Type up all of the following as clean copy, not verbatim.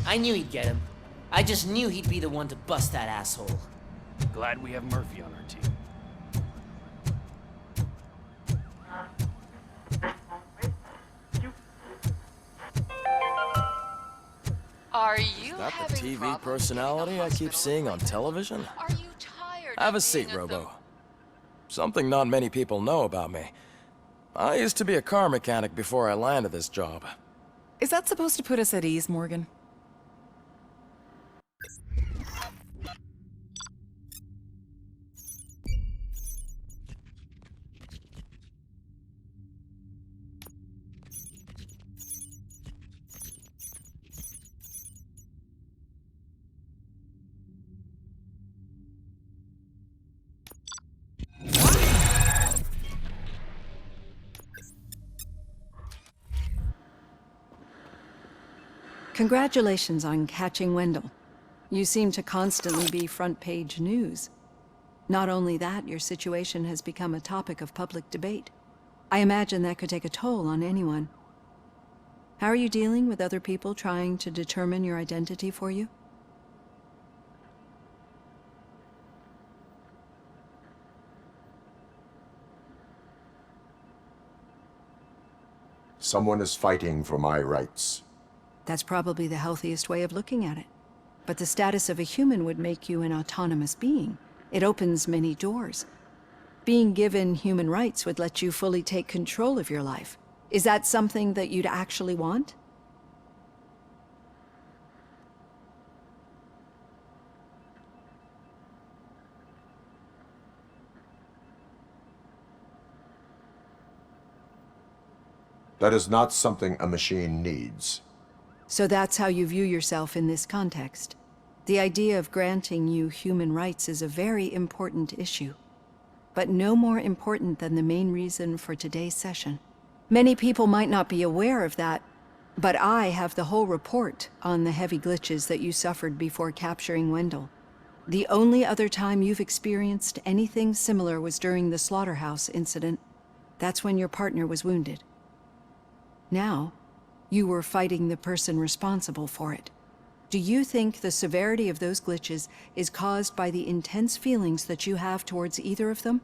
I knew he'd get him. I just knew he'd be the one to bust that asshole. Glad we have Murphy on our team. Are you Is that the having TV problems personality getting a I keep hospital seeing on appointment? television? Are you tired Have of a seat, being at Robo. Something not many people know about me. I used to be a car mechanic before I landed this job. Is that supposed to put us at ease, Morgan? Congratulations on catching Wendell. You seem to constantly be front-page news. Not only that, your situation has become a topic of public debate. I imagine that could take a toll on anyone. How are you dealing with other people trying to determine your identity for you? Someone is fighting for my rights. That's probably the healthiest way of looking at it. But the status of a human would make you an autonomous being. It opens many doors. Being given human rights would let you fully take control of your life. Is that something that you'd actually want? That is not something a machine needs. So that's how you view yourself in this context. The idea of granting you human rights is a very important issue, but no more important than the main reason for today's session. Many people might not be aware of that, but I have the whole report on the heavy glitches that you suffered before capturing Wendell. The only other time you've experienced anything similar was during the slaughterhouse incident. That's when your partner was wounded. Now, you were fighting the person responsible for it. Do you think the severity of those glitches is caused by the intense feelings that you have towards either of them?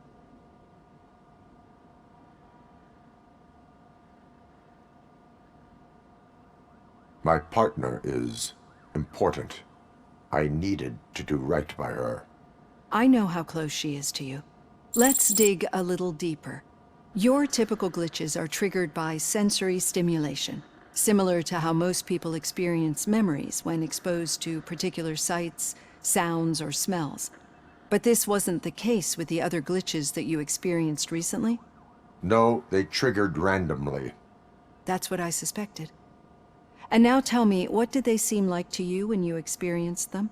My partner is important. I needed to do right by her. I know how close she is to you. Let's dig a little deeper. Your typical glitches are triggered by sensory stimulation, similar to how most people experience memories when exposed to particular sights, sounds, or smells. But this wasn't the case with the other glitches that you experienced recently? No, they triggered randomly. That's what I suspected. And now tell me, what did they seem like to you when you experienced them?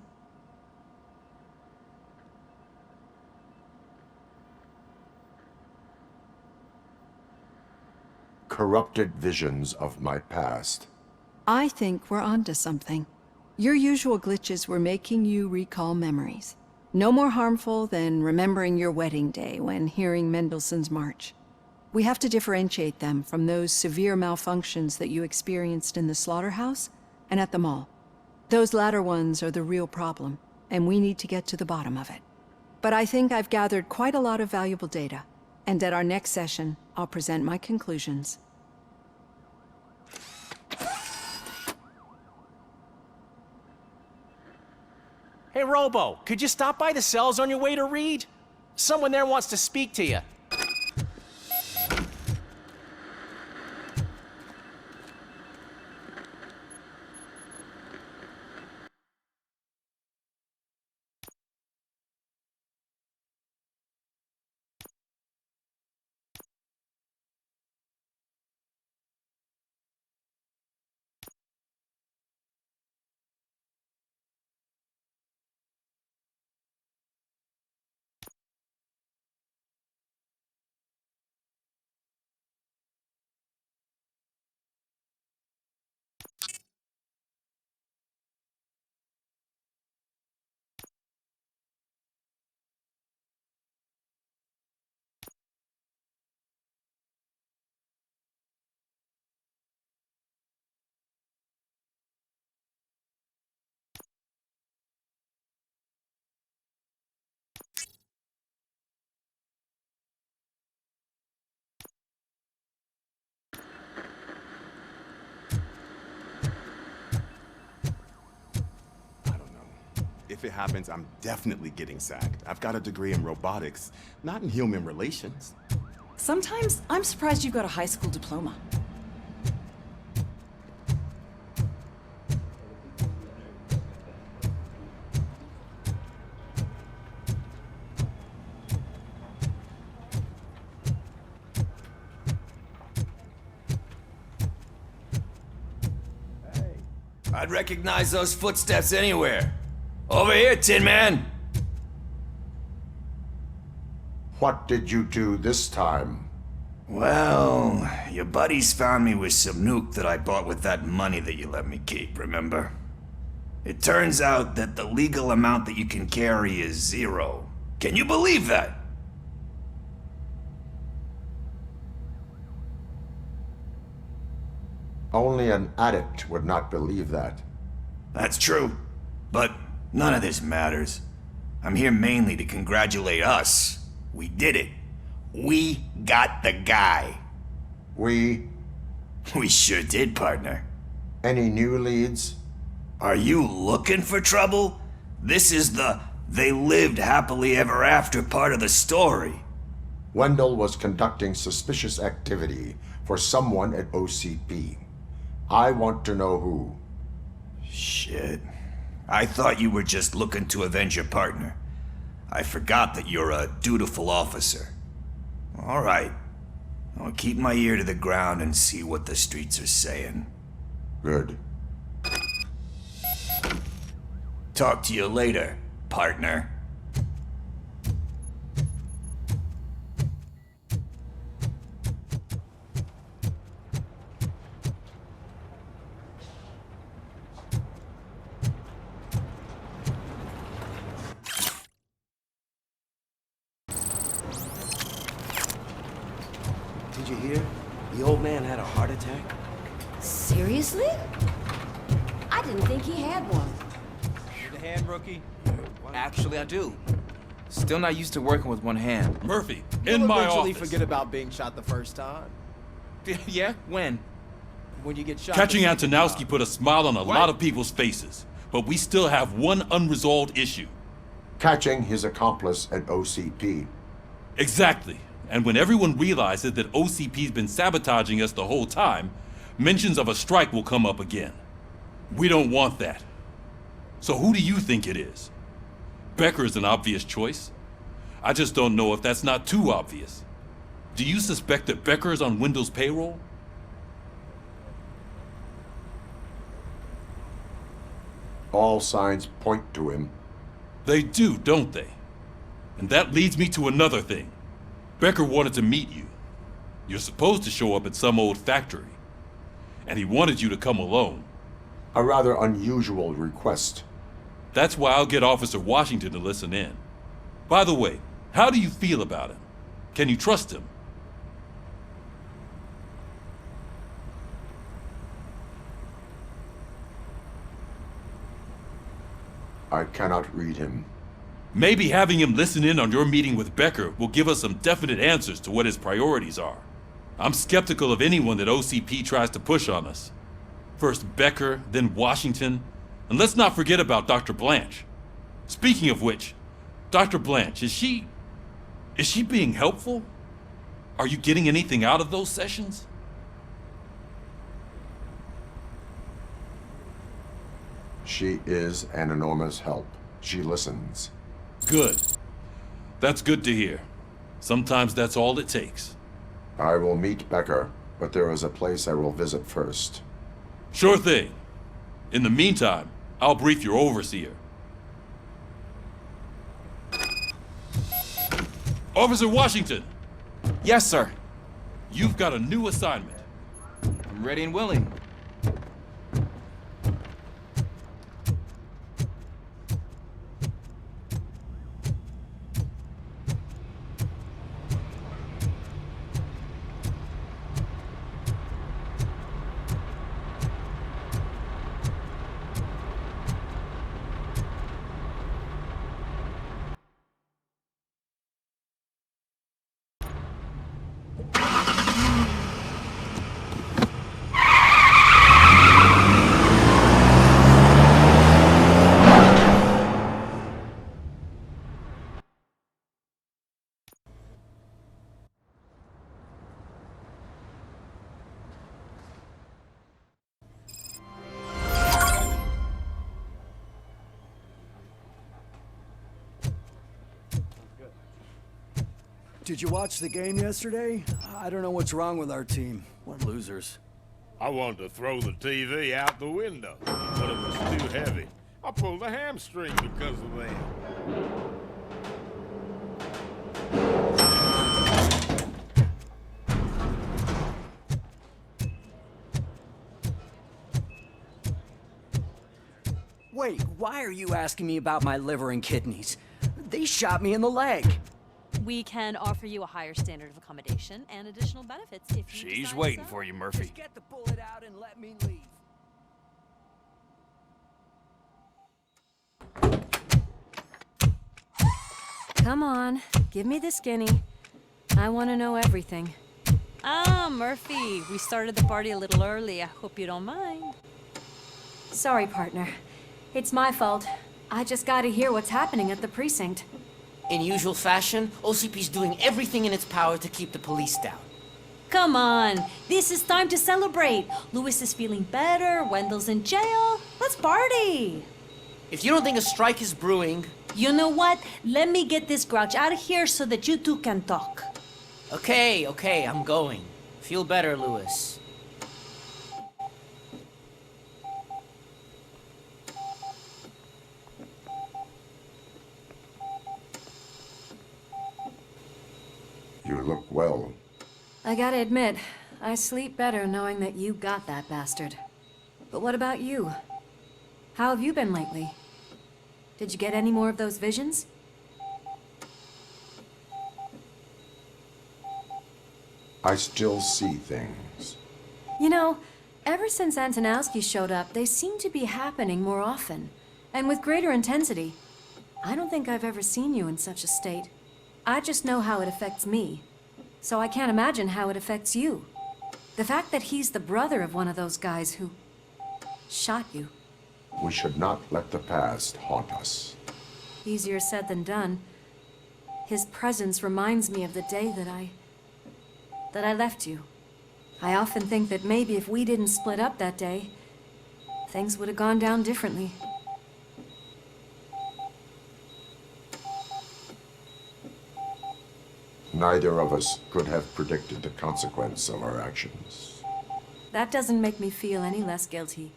Corrupted visions of my past. I think we're onto something. Your usual glitches were making you recall memories. No more harmful than remembering your wedding day when hearing Mendelssohn's March. We have to differentiate them from those severe malfunctions that you experienced in the slaughterhouse and at the mall. Those latter ones are the real problem, and we need to get to the bottom of it. But I think I've gathered quite a lot of valuable data, and at our next session, I'll present my conclusions. Hey, Robo, could you stop by the cells on your way to Reed? Someone there wants to speak to you. if it happens, I'm definitely getting sacked. I've got a degree in robotics, not in human relations. Sometimes I'm surprised you got a high school diploma. I'd recognize those footsteps anywhere. Over here, Tin Man! What did you do this time? Well, your buddies found me with some nuke that I bought with that money that you let me keep, remember? It turns out that the legal amount that you can carry is 0. Can you believe that? Only an addict would not believe that. That's true. But none of this matters. I'm here mainly to congratulate us. We did it. We got the guy. We? We sure did, partner. Any new leads? Are you looking for trouble? This is the they lived happily ever after part of the story. Wendell was conducting suspicious activity for someone at OCP. I want to know who. Shit. I thought you were just looking to avenge your partner. I forgot that you're a dutiful officer. All right. I'll keep my ear to the ground and see what the streets are saying. Good. Talk to you later, partner. Did you hear? The old man had a heart attack. Seriously? I didn't think he had one. Need a hand, rookie? Actually, I do. Still not used to working with one hand. Murphy, You'll in my eventually office. forget about being shot the first time. Yeah? When? When you get shot. Catching the second Antonowski time. put a smile on a What? lot of people's faces, but we still have one unresolved issue. Catching his accomplice at OCP. Exactly. And when everyone realizes that OCP's been sabotaging us the whole time, mentions of a strike will come up again. We don't want that. So who do you think it is? Becker is an obvious choice. I just don't know if that's not too obvious. Do you suspect that Becker is on Wendell's payroll? All signs point to him. They do, don't they? And that leads me to another thing. Becker wanted to meet you. You're supposed to show up at some old factory. And he wanted you to come alone. A rather unusual request. That's why I'll get Officer Washington to listen in. By the way, how do you feel about him? Can you trust him? I cannot read him. Maybe having him listen in on your meeting with Becker will give us some definite answers to what his priorities are. I'm skeptical of anyone that OCP tries to push on us. First Becker, then Washington, and let's not forget about Dr. Blanche. Speaking of which, Dr. Blanche, is she being helpful? Are you getting anything out of those sessions? She is an enormous help. She listens. Good. That's good to hear. Sometimes that's all it takes. I will meet Becker, but there is a place I will visit first. Sure thing. In the meantime, I'll brief your overseer. Officer Washington! Yes, sir. You've got a new assignment. I'm ready and willing. Did you watch the game yesterday? I don't know what's wrong with our team. What losers. I wanted to throw the TV out the window, but it was too heavy. I pulled a hamstring because of that. Wait, why are you asking me about my liver and kidneys? They shot me in the leg. We can offer you a higher standard of accommodation and additional benefits if you She's decide waiting so. for you, Murphy. Just get the bullet out and let me leave. Come on, give me the skinny. I want to know everything. Ah, Murphy, we started the party a little early. I hope you don't mind. Sorry, partner. It's my fault. I just gotta hear what's happening at the precinct. In usual fashion, OCP's doing everything in its power to keep the police down. Come on, this is time to celebrate. Louis is feeling better, Wendell's in jail. Let's party. If you don't think a strike is brewing... You know what? Let me get this grouch out of here so that you two can talk. Okay, I'm going. Feel better, Louis. You look well. I gotta admit, I sleep better knowing that you got that bastard. But what about you? How have you been lately? Did you get any more of those visions? I still see things. You know, ever since Antonowski showed up, they seem to be happening more often, and with greater intensity. I don't think I've ever seen you in such a state. I just know how it affects me, so I can't imagine how it affects you. The fact that he's the brother of one of those guys who shot you. We should not let the past haunt us. Easier said than done. His presence reminds me of the day that I left you. I often think that maybe if we didn't split up that day, things would have gone down differently. Neither of us could have predicted the consequence of our actions. That doesn't make me feel any less guilty.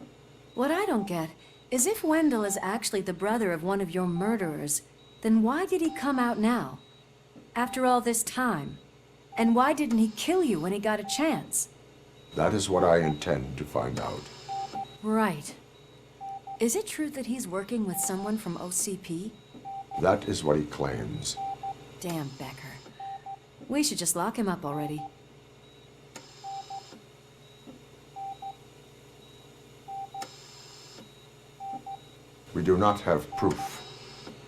What I don't get is if Wendell is actually the brother of one of your murderers, then why did he come out now? After all this time? And why didn't he kill you when he got a chance? That is what I intend to find out. Right. Is it true that he's working with someone from OCP? That is what he claims. Damn Becker. We should just lock him up already. We do not have proof.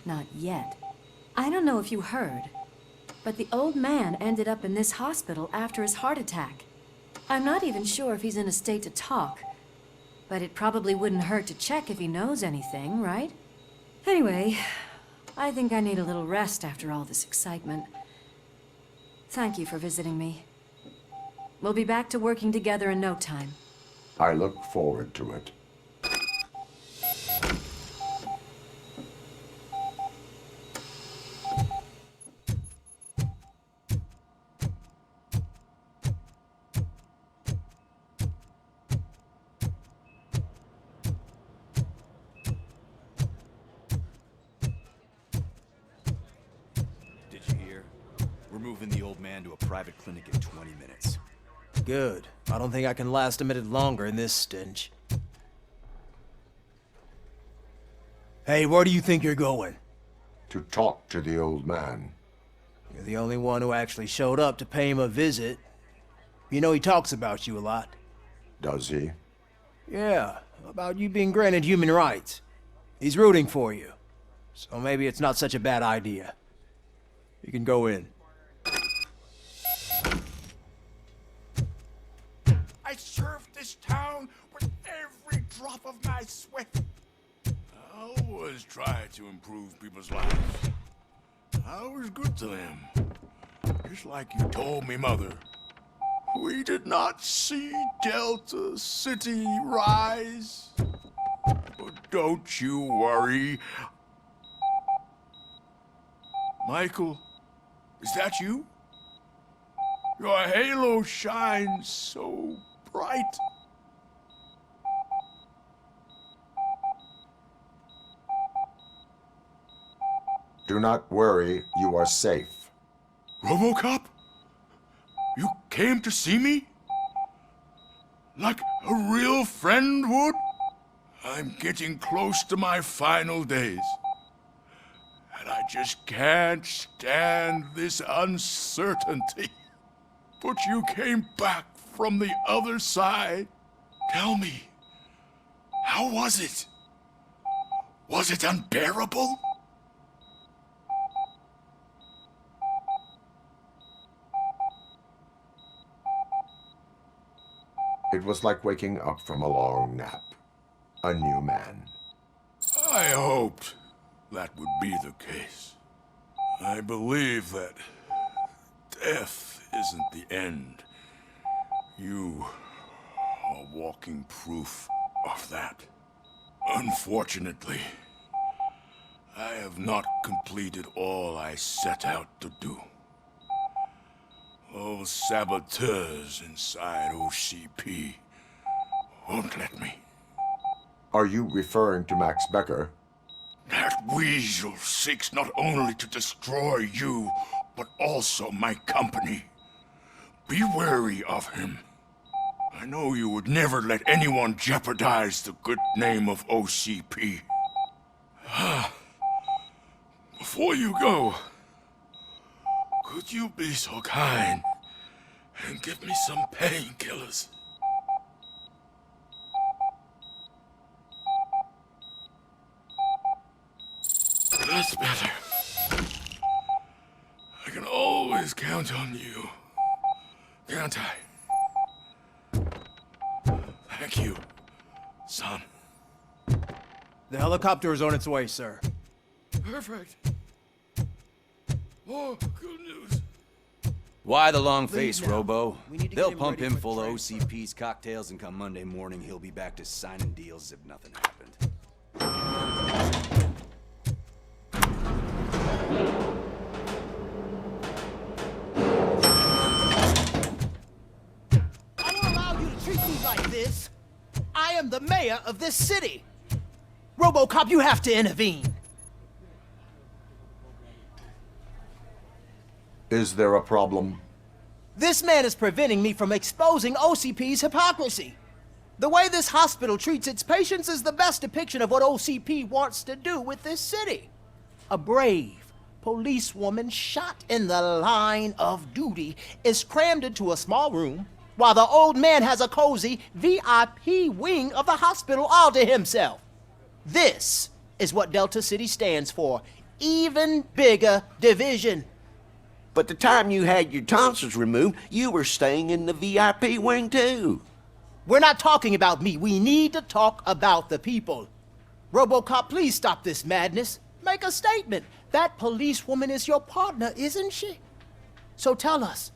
Not yet. I don't know if you heard, but the old man ended up in this hospital after his heart attack. I'm not even sure if he's in a state to talk, but it probably wouldn't hurt to check if he knows anything, right? Anyway, I think I need a little rest after all this excitement. Thank you for visiting me. We'll be back to working together in no time. I look forward to it. Did you hear? We're moving the old man to a private clinic in 20 minutes. Good. I don't think I can last a minute longer in this stench. Hey, where do you think you're going? To talk to the old man. You're the only one who actually showed up to pay him a visit. You know he talks about you a lot. Does he? Yeah, about you being granted human rights. He's rooting for you. So maybe it's not such a bad idea. You can go in. I served this town with every drop of my sweat. I always try to improve people's lives. I was good to them. Just like you told me, Mother. We did not see Delta City rise. But don't you worry. Michael, is that you? Your halo shines so bright. Do not worry, you are safe. RoboCop? You came to see me? Like a real friend would? I'm getting close to my final days. And I just can't stand this uncertainty. But you came back from the other side. Tell me, how was it? Was it unbearable? It was like waking up from a long nap. A new man. I hoped that would be the case. I believe that death isn't the end. You are walking proof of that. Unfortunately, I have not completed all I set out to do. Those saboteurs inside OCP won't let me. Are you referring to Max Becker? That weasel seeks not only to destroy you, but also my company. Be wary of him. I know you would never let anyone jeopardize the good name of OCP. Before you go, could you be so kind and give me some painkillers? That's better. I can always count on you, can't I? Thank you, son. The helicopter is on its way, sir. Perfect. Oh, good news. Why the long face, Leave now. Robo? We need to They'll get him pump ready him for full of transfer. OCP's cocktails, and come Monday morning, he'll be back to signing deals as if nothing happened. I don't allow you to treat me like this. I am the mayor of this city. RoboCop, you have to intervene. Is there a problem? This man is preventing me from exposing OCP's hypocrisy. The way this hospital treats its patients is the best depiction of what OCP wants to do with this city. A brave policewoman shot in the line of duty is crammed into a small room, while the old man has a cozy VIP wing of the hospital all to himself. This is what Delta City stands for. Even bigger division. But the time you had your tonsils removed, you were staying in the VIP wing too. We're not talking about me. We need to talk about the people. RoboCop, please stop this madness. Make a statement. That policewoman is your partner, isn't she? So tell us,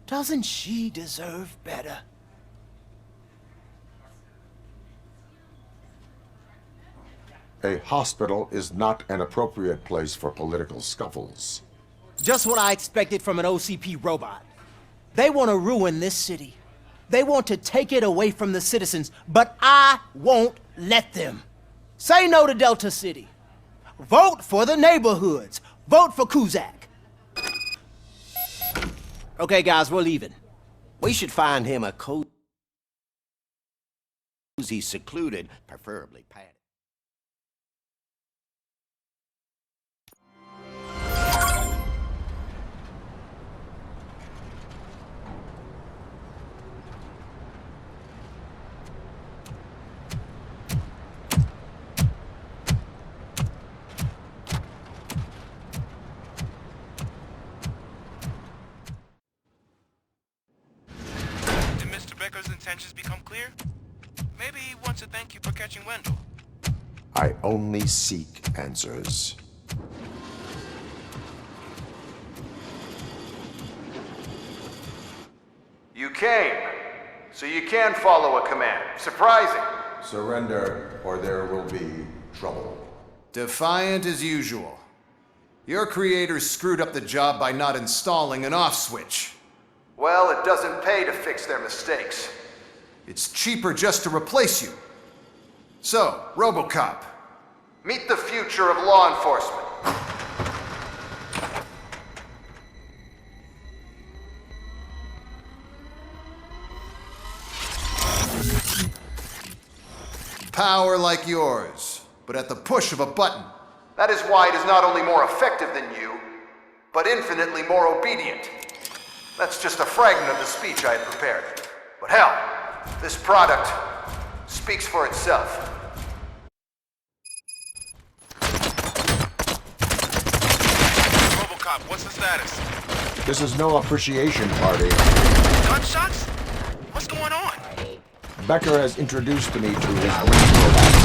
doesn't she deserve better? A hospital is not an appropriate place for political scuffles. Just what I expected from an OCP robot. They want to ruin this city. They want to take it away from the citizens, but I won't let them. Say no to Delta City. Vote for the neighborhoods. Vote for Kuzak. Okay, guys, we're leaving. We should find him a cozy, secluded, preferably padded. Becker's intentions become clear? Maybe he wants to thank you for catching Wendell. I only seek answers. You came, so you can follow a command. Surprising. Surrender, or there will be trouble. Defiant as usual. Your creators screwed up the job by not installing an off switch. Well, it doesn't pay to fix their mistakes. It's cheaper just to replace you. So, RoboCop, meet the future of law enforcement. Power like yours, but at the push of a button. That is why it is not only more effective than you, but infinitely more obedient. That's just a fragment of the speech I had prepared. But hell, this product speaks for itself. RoboCop, what's the status? This is no appreciation party. Gunshots? What's going on? Becker has introduced me to his robots.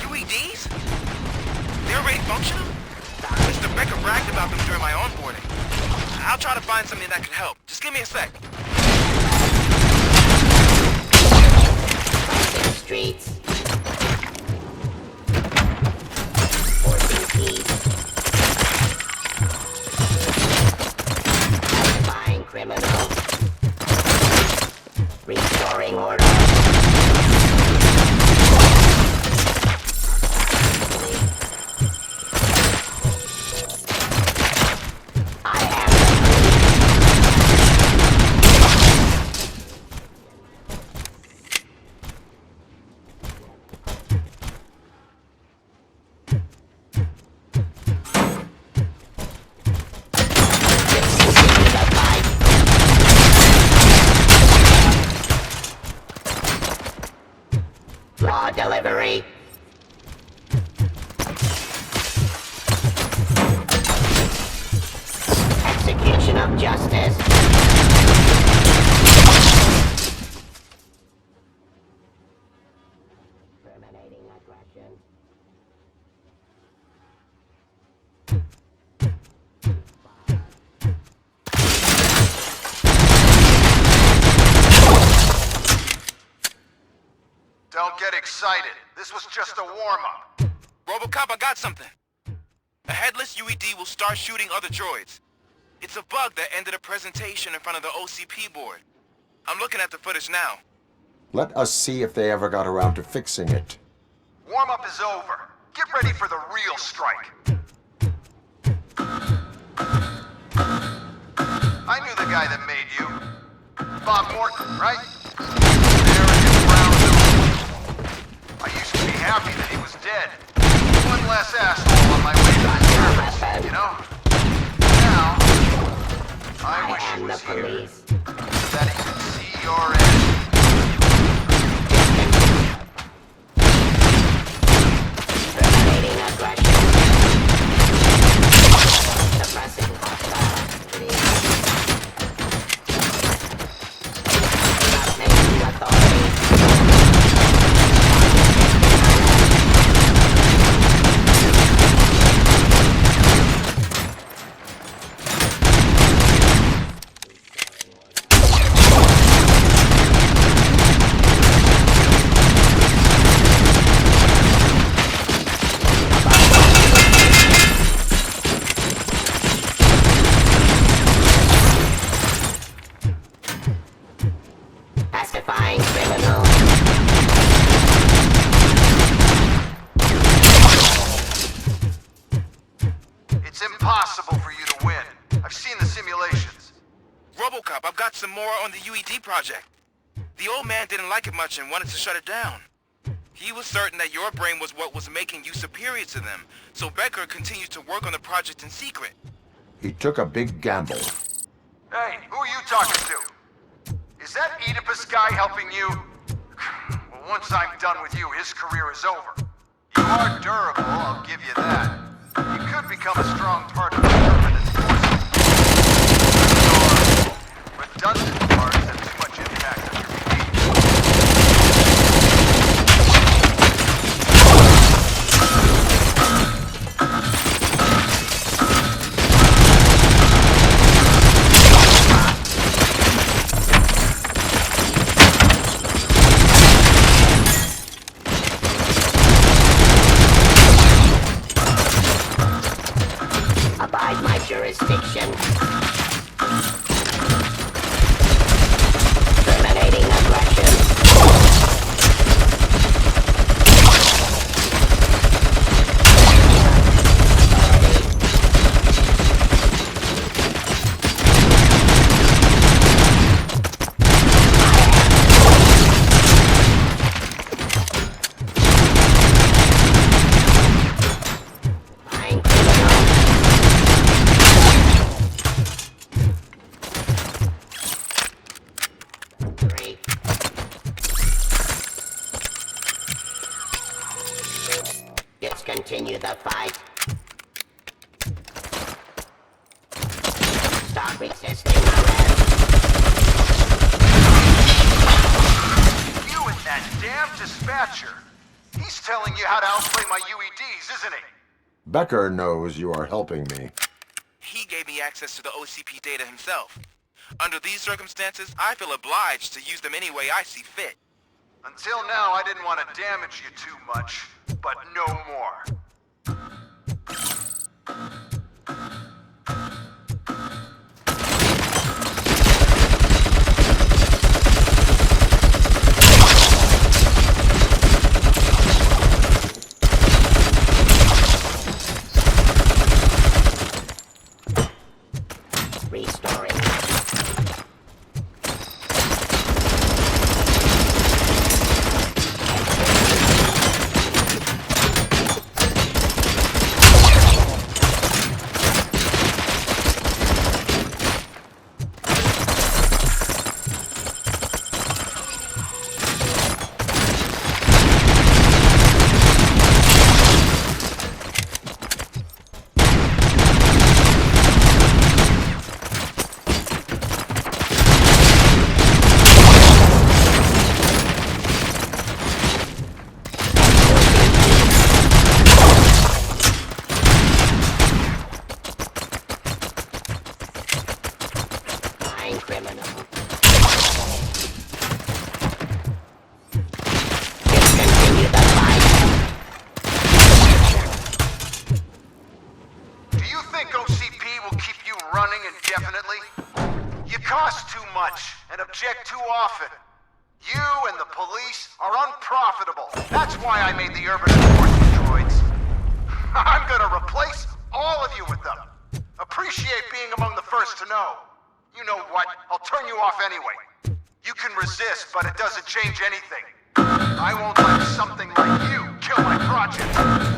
UEDs? They're already functional? Mr. Becker bragged about them during my onboarding. I'll try to find something that could help. Just give me a sec. Streets. Identifying criminals. Restoring order. Law delivery. Execution of justice. Terminating aggression. Don't get excited. This was just a warm-up. RoboCop, I got something. A headless UED will start shooting other droids. It's a bug that ended a presentation in front of the OCP board. I'm looking at the footage now. Let us see if they ever got around to fixing it. Warm-up is over. Get ready for the real strike. I knew the guy that made you. Bob Morton, right? There in his brown suit. I used to be happy that he was dead. One less asshole on my way to the service, you know? Now, I wish he was here. So that he could see your end. Terminating aggression. Suppressing hostile activity. Making authority. Pacifying criminals. It's impossible for you to win. I've seen the simulations. RoboCop, I've got some more on the UED project. The old man didn't like it much and wanted to shut it down. He was certain that your brain was what was making you superior to them, so Becker continued to work on the project in secret. He took a big gamble. Hey, who are you talking to? Is that Oedipus guy helping you? Well, once I'm done with you, his career is over. You are durable, I'll give you that. You could become a strong part of the permanent force. Your redundant parts have too much impact on your Abide Stop resisting arrest! You and that damn dispatcher. He's telling you how to outplay my UEDs, isn't he? Becker knows you are helping me. He gave me access to the OCP data himself. Under these circumstances, I feel obliged to use them any way I see fit. Until now, I didn't want to damage you too much, but no more. Restoring. Object too often. You and the police are unprofitable. That's why I made the urban enforcement droids. I'm gonna replace all of you with them. Appreciate being among the first to know. You know what? I'll turn you off anyway. You can resist, but it doesn't change anything. I won't let something like you kill my project.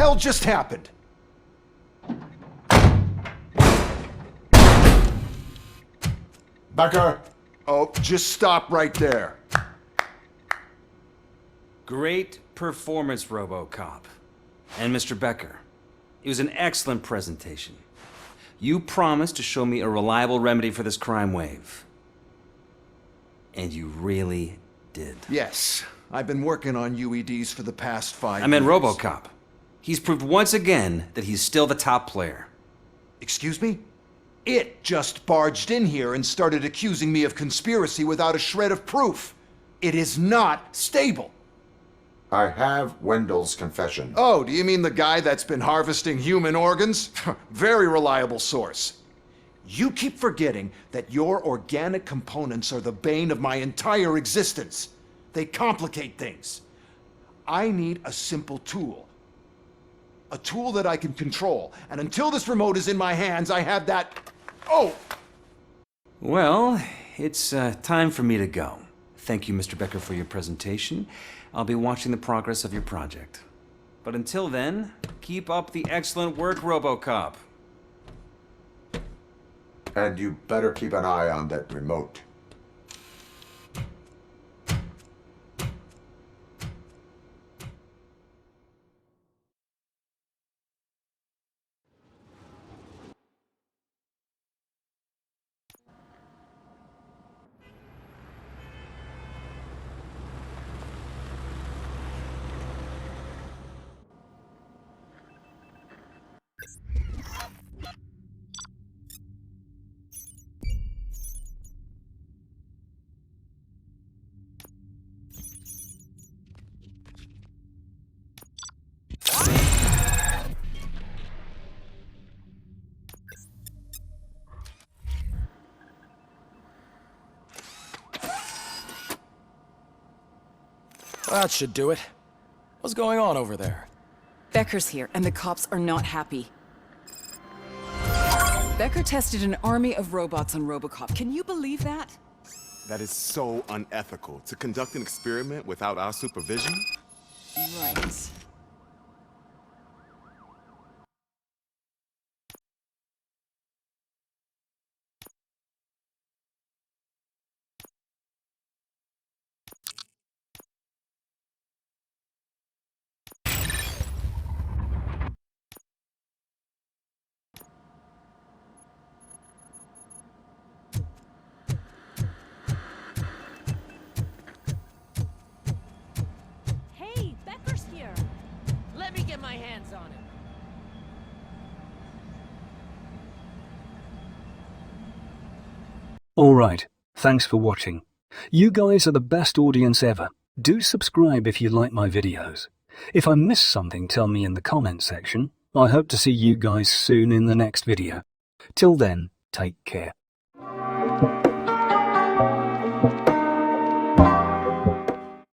hell just happened? Becker! Oh, just stop right there. Great performance, RoboCop. And Mr. Becker, it was an excellent presentation. You promised to show me a reliable remedy for this crime wave. And you really did. Yes, I've been working on UEDs for the past 5 years. I meant RoboCop. He's proved once again that he's still the top player. Excuse me? It just barged in here and started accusing me of conspiracy without a shred of proof. It is not stable. I have Wendell's confession. Oh, do you mean the guy that's been harvesting human organs? Very reliable source. You keep forgetting that your organic components are the bane of my entire existence. They complicate things. I need a simple tool. A tool that I can control. And until this remote is in my hands, I have that... Oh! Well, it's time for me to go. Thank you, Mr. Becker, for your presentation. I'll be watching the progress of your project. But until then, keep up the excellent work, RoboCop. And you better keep an eye on that remote. That should do it. What's going on over there? Becker's here, and the cops are not happy. Becker tested an army of robots on RoboCop. Can you believe that? That is so unethical. To conduct an experiment without our supervision? Right. Hey, Becker's here. Let me get my hands on him. Alright, thanks for watching. You guys are the best audience ever. Do subscribe if you like my videos. If I missed something, tell me in the comment section. I hope to see you guys soon in the next video. Till then, take care.